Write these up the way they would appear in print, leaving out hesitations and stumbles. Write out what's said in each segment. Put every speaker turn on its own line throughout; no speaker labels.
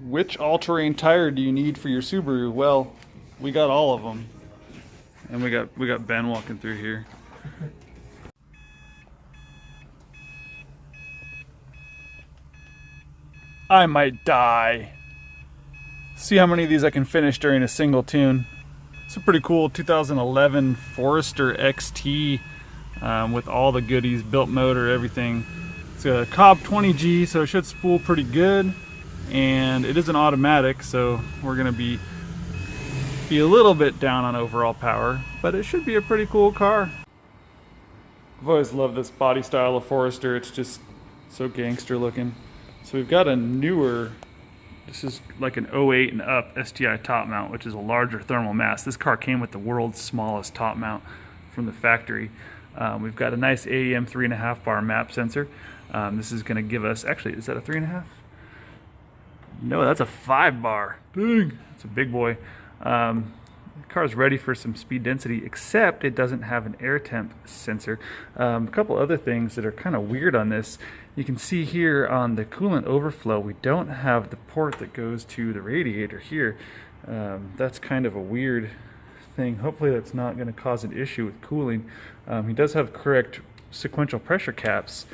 Which all-terrain tire do you need for your Subaru? Well, we got all of them. And we got Ben walking through here. I might die. See how many of these I can finish during a single tune. It's a pretty cool 2011 Forester XT with all the goodies, built motor, everything. It's a Cobb 20G, so it should spool pretty good. And it is an automatic, so we're gonna be a little bit down on overall power, but it should be a pretty cool car. I've always loved this body style of Forester. It's just so gangster looking. So we've got a newer, this is like an 08 and up STI top mount, which is a larger thermal mass. This car came with the world's smallest top mount from the factory. We've got a nice AEM 3.5 bar map sensor. This is going to give us, actually, is that a 3.5? No, that's a 5 bar. Dang, it's a big boy. The car's ready for some speed density, except it doesn't have an air temp sensor. A couple other things that are kind of weird on this. You can see here on the coolant overflow, we don't have the port that goes to the radiator here. That's kind of a weird thing. Hopefully that's not going to cause an issue with cooling. He does have correct sequential pressure caps,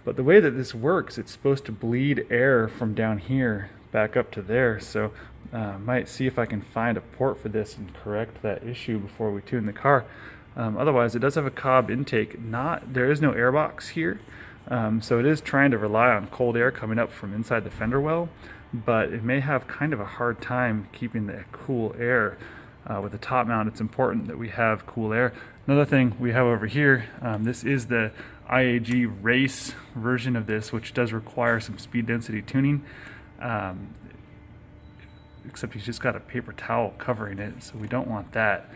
but the way that this works, it's supposed to bleed air from down here back up to there. So might see if I can find a port for this and correct that issue before we tune the car. Otherwise, it does have a Cobb intake. There is no airbox here, so it is trying to rely on cold air coming up from inside the fender well, but it may have kind of a hard time keeping the cool air. With the top mount, it's important that we have cool air. Another thing we have over here, this is the IAG race version of this, which does require some speed density tuning. Except he's just got a paper towel covering it, so we don't want that.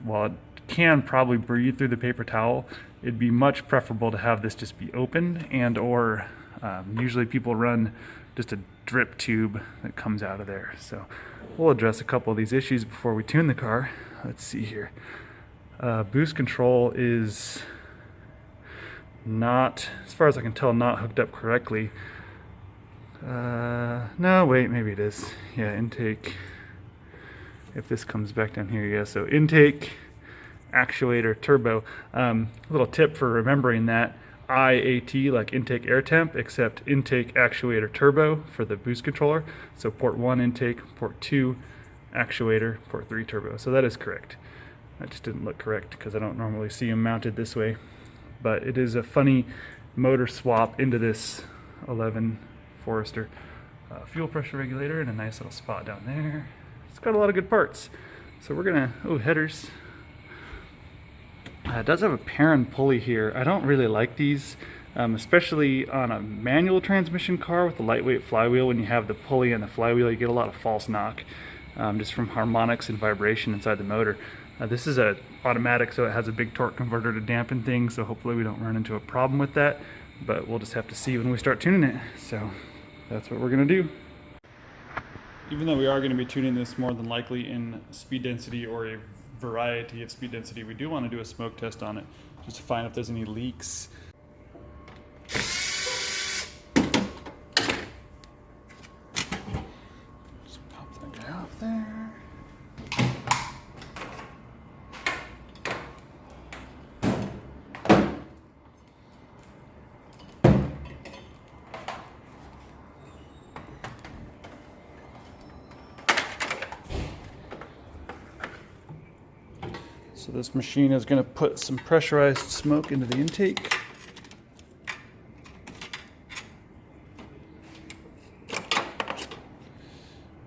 While it can probably breathe through the paper towel, it'd be much preferable to have this just be open, and or usually people run just a drip tube that comes out of there. So we'll address a couple of these issues before we tune the car. Let's see here. Boost control is not, as far as I can tell, not hooked up correctly. No, wait, maybe it is. Yeah, intake. If this comes back down here, yeah, so intake, actuator, turbo. A little tip for remembering that. IAT, like intake air temp, except intake actuator turbo for the boost controller. So port 1 intake, port 2 actuator, port 3 turbo. So that is correct. That just didn't look correct because I don't normally see them mounted this way. But it is a funny motor swap into this 11 Forester. Fuel pressure regulator and a nice little spot down there. It's got a lot of good parts. So we're gonna, headers. It does have a Perrin pulley here. I don't really like these, especially on a manual transmission car with a lightweight flywheel. When you have the pulley and the flywheel, you get a lot of false knock just from harmonics and vibration inside the motor. This is a automatic, so it has a big torque converter to dampen things, so hopefully we don't run into a problem with that, but we'll just have to see when we start tuning it. So that's what we're gonna do. Even though we are gonna be tuning this more than likely in speed density or a variety of speed density, we do want to do a smoke test on it just to find if there's any leaks. Just pop that guy off there. So this machine is going to put some pressurized smoke into the intake.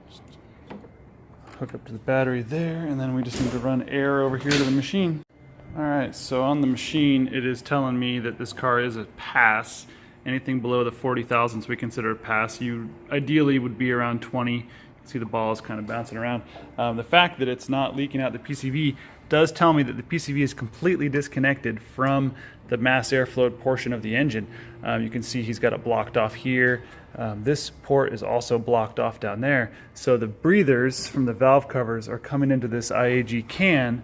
Just hook up to the battery there, and then we just need to run air over here to the machine. Alright, so on the machine it is telling me that this car is a pass. Anything below the 40 thousandths we consider a pass. You ideally would be around 20. See the ball is kind of bouncing around. The fact that it's not leaking out the PCV does tell me that the PCV is completely disconnected from the mass airflow portion of the engine. You can see he's got it blocked off here. This port is also blocked off down there. So the breathers from the valve covers are coming into this IAG can,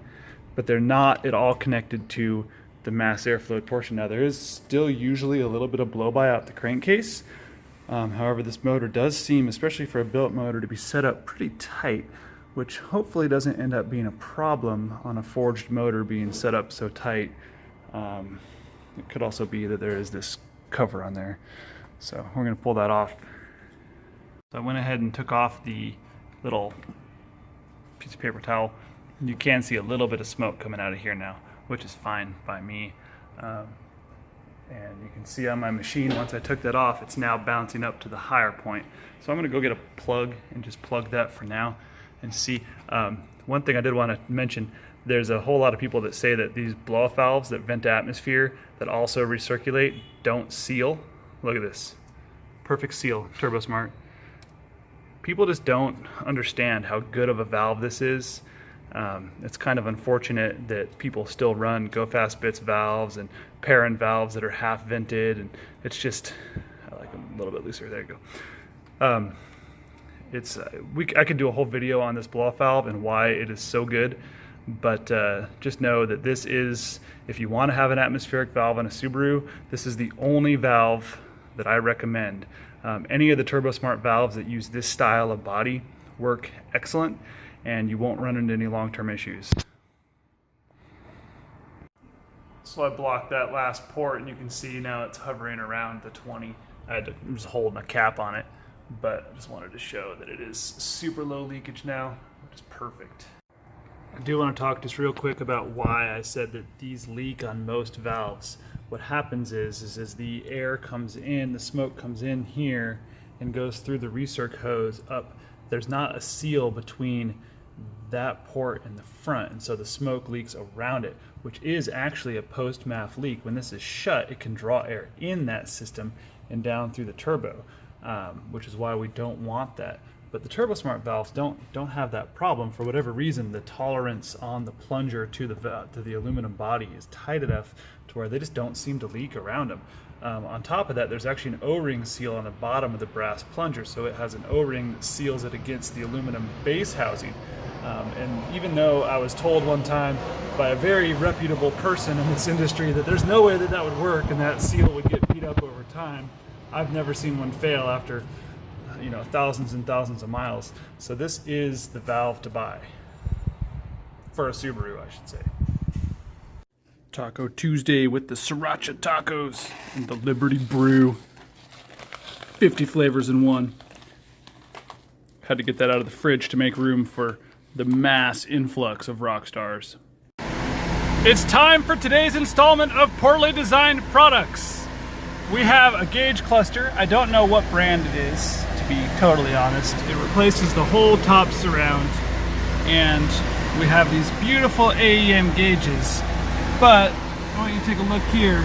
but they're not at all connected to the mass airflow portion. Now there is still usually a little bit of blow-by out the crankcase. However, this motor does seem, especially for a billet motor, to be set up pretty tight, which hopefully doesn't end up being a problem on a forged motor being set up so tight. It could also be that there is this cover on there. So we're going to pull that off. So I went ahead and took off the little piece of paper towel. You can see a little bit of smoke coming out of here now, which is fine by me. And you can see on my machine, once I took that off, it's now bouncing up to the higher point. So I'm going to go get a plug and just plug that for now and see. One thing I did want to mention, there's a whole lot of people that say that these blow-off valves that vent to atmosphere that also recirculate don't seal. Look at this. Perfect seal, TurboSmart. People just don't understand how good of a valve this is. It's kind of unfortunate that people still run go fast bits valves and parent valves that are half vented, and it's just, I like them a little bit looser. There you go. I could do a whole video on this blow-off valve and why it is so good, but just know that this is, if you want to have an atmospheric valve on a Subaru, this is the only valve that I recommend. Any of the TurboSmart valves that use this style of body work excellent, and you won't run into any long-term issues. So I blocked that last port, and you can see now it's hovering around the 20. I had to just hold a cap on it, but I just wanted to show that it is super low leakage now, which is perfect. I do want to talk just real quick about why I said that these leak on most valves. What happens is as the air comes in, the smoke comes in here and goes through the recirc hose up, there's not a seal between that port and the front, and so the smoke leaks around it, which is actually a post-MAF leak. When this is shut, it can draw air in that system and down through the turbo, which is why we don't want that. But the TurboSmart valves don't have that problem. For whatever reason, the tolerance on the plunger to the aluminum body is tight enough to where they just don't seem to leak around them. On top of that, there's actually an O-ring seal on the bottom of the brass plunger, so it has an O-ring that seals it against the aluminum base housing. And even though I was told one time by a very reputable person in this industry that there's no way that that would work and that seal would get beat up over time, I've never seen one fail after, thousands and thousands of miles. So this is the valve to buy for a Subaru, I should say. Taco Tuesday with the Sriracha tacos and the Liberty Brew. 50 flavors in one. Had to get that out of the fridge to make room for the mass influx of rock stars. It's time for today's installment of Poorly Designed Products. We have a gauge cluster. I don't know what brand it is, to be totally honest. It replaces the whole top surround, and we have these beautiful AEM gauges. But I want you to take a look here.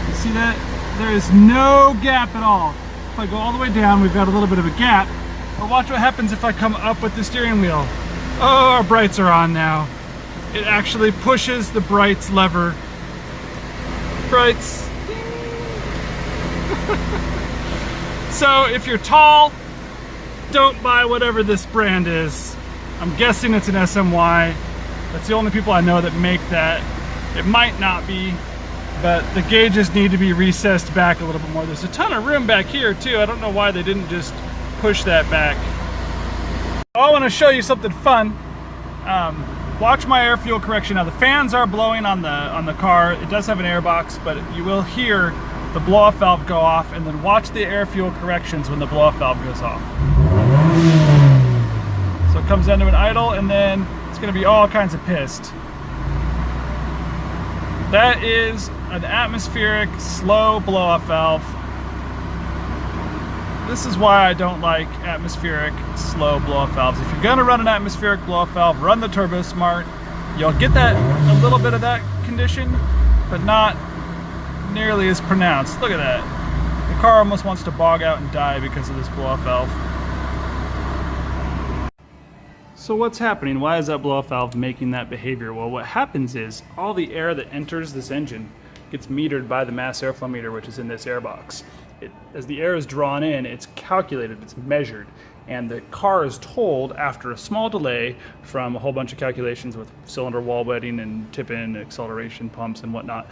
You see that? There is no gap at all. If I go all the way down, we've got a little bit of a gap. But watch what happens if I come up with the steering wheel. Oh, our brights are on now. It actually pushes the brights lever. Brights. So if you're tall, don't buy whatever this brand is. I'm guessing it's an SMY. That's the only people I know that make that. It might not be, but the gauges need to be recessed back a little bit more. There's a ton of room back here too. I don't know why they didn't just push that back. I want to show you something fun. Watch my air fuel correction. Now the fans are blowing on the car. It does have an air box, but you will hear the blow-off valve go off, and then watch the air fuel corrections when the blow-off valve goes off. So it comes into an idle, and then it's going to be all kinds of pissed. That is an atmospheric slow blow-off valve. This is why I don't like atmospheric slow blow-off valves. If you're going to run an atmospheric blow-off valve, run the TurboSmart. You'll get a little bit of that condition, but not nearly as pronounced. Look at that. The car almost wants to bog out and die because of this blow-off valve. So what's happening? Why is that blow-off valve making that behavior? Well, what happens is all the air that enters this engine gets metered by the mass airflow meter, which is in this air box. As the air is drawn in, it's calculated, it's measured, and the car is told after a small delay from a whole bunch of calculations with cylinder wall wetting and tip-in acceleration pumps and whatnot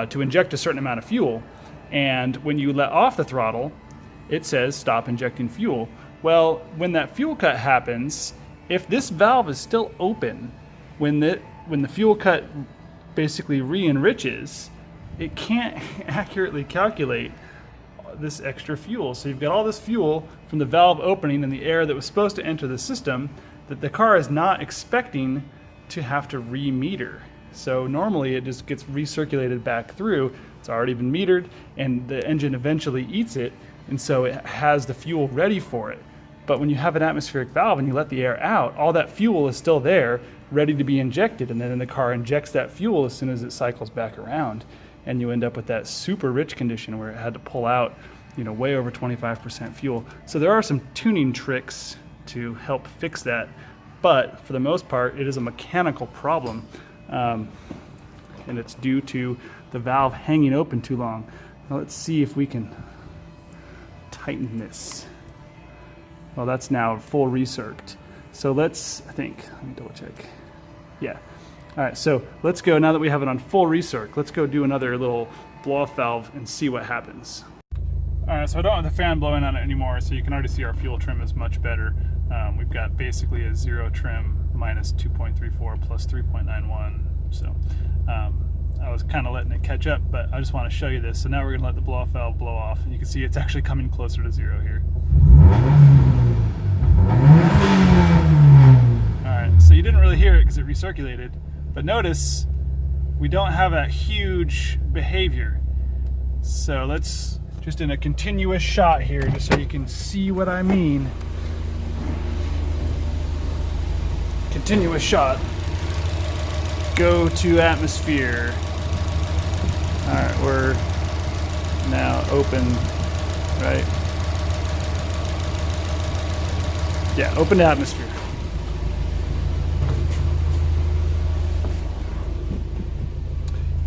to inject a certain amount of fuel. And when you let off the throttle, it says stop injecting fuel. Well, when that fuel cut happens, if this valve is still open, when the fuel cut basically re-enriches, it can't accurately calculate this extra fuel. So you've got all this fuel from the valve opening and the air that was supposed to enter the system that the car is not expecting to have to re-meter. So normally it just gets recirculated back through. It's already been metered and the engine eventually eats it, and so it has the fuel ready for it. But when you have an atmospheric valve and you let the air out, all that fuel is still there, ready to be injected, and then the car injects that fuel as soon as it cycles back around, and you end up with that super rich condition where it had to pull out, you know, way over 25% fuel. So there are some tuning tricks to help fix that, but for the most part, it is a mechanical problem, and it's due to the valve hanging open too long. Now let's see if we can tighten this. Well, that's now full recirced. So let's, let me double check. Yeah. All right, so let's go, now that we have it on full recirc, let's go do another little blow-off valve and see what happens. All right, so I don't have the fan blowing on it anymore, so you can already see our fuel trim is much better. We've got basically a zero trim minus 2.34 plus 3.91. So I was kind of letting it catch up, but I just want to show you this. So now we're gonna let the blow-off valve blow off, and you can see it's actually coming closer to zero here. Alright, so you didn't really hear it because it recirculated, but notice we don't have that huge behavior. So let's just in a continuous shot here, just so you can see what I mean. Continuous shot. Go to atmosphere. Alright, we're now open, right? Yeah, open to atmosphere.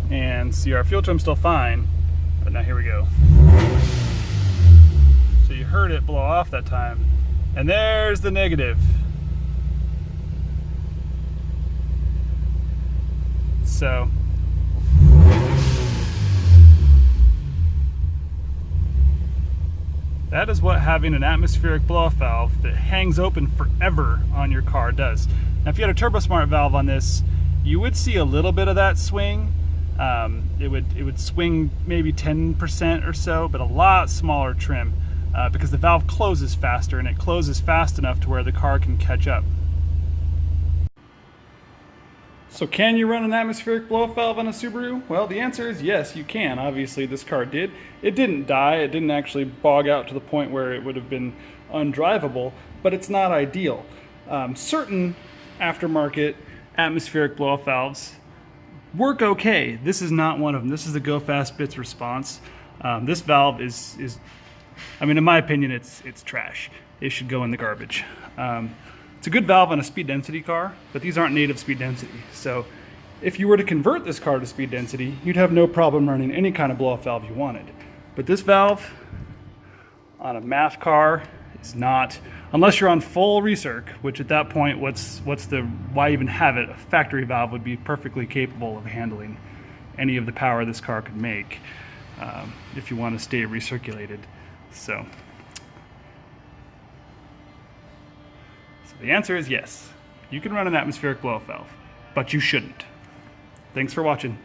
And see, our fuel trim's still fine, but now here we go. So you heard it blow off that time, and there's the negative. So that is what having an atmospheric blow-off valve that hangs open forever on your car does. Now if you had a TurboSmart valve on this, you would see a little bit of that swing. It would swing maybe 10% or so, but a lot smaller trim because the valve closes faster, and it closes fast enough to where the car can catch up. So can you run an atmospheric blow-off valve on a Subaru? Well, the answer is yes, you can. Obviously this car did. It didn't die, it didn't actually bog out to the point where it would have been undrivable, but it's not ideal. Certain aftermarket atmospheric blow-off valves work okay. This is not one of them. This is the Go Fast Bits response. This valve is, I mean, in my opinion, it's trash. It should go in the garbage. It's a good valve on a speed density car, but these aren't native speed density. So if you were to convert this car to speed density, you'd have no problem running any kind of blow-off valve you wanted. But this valve on a math car is not, unless you're on full recirc, which at that point, why even have it? A factory valve would be perfectly capable of handling any of the power this car could make if you want to stay recirculated. So the answer is yes. You can run an atmospheric blow-off valve, but you shouldn't. Thanks for watching.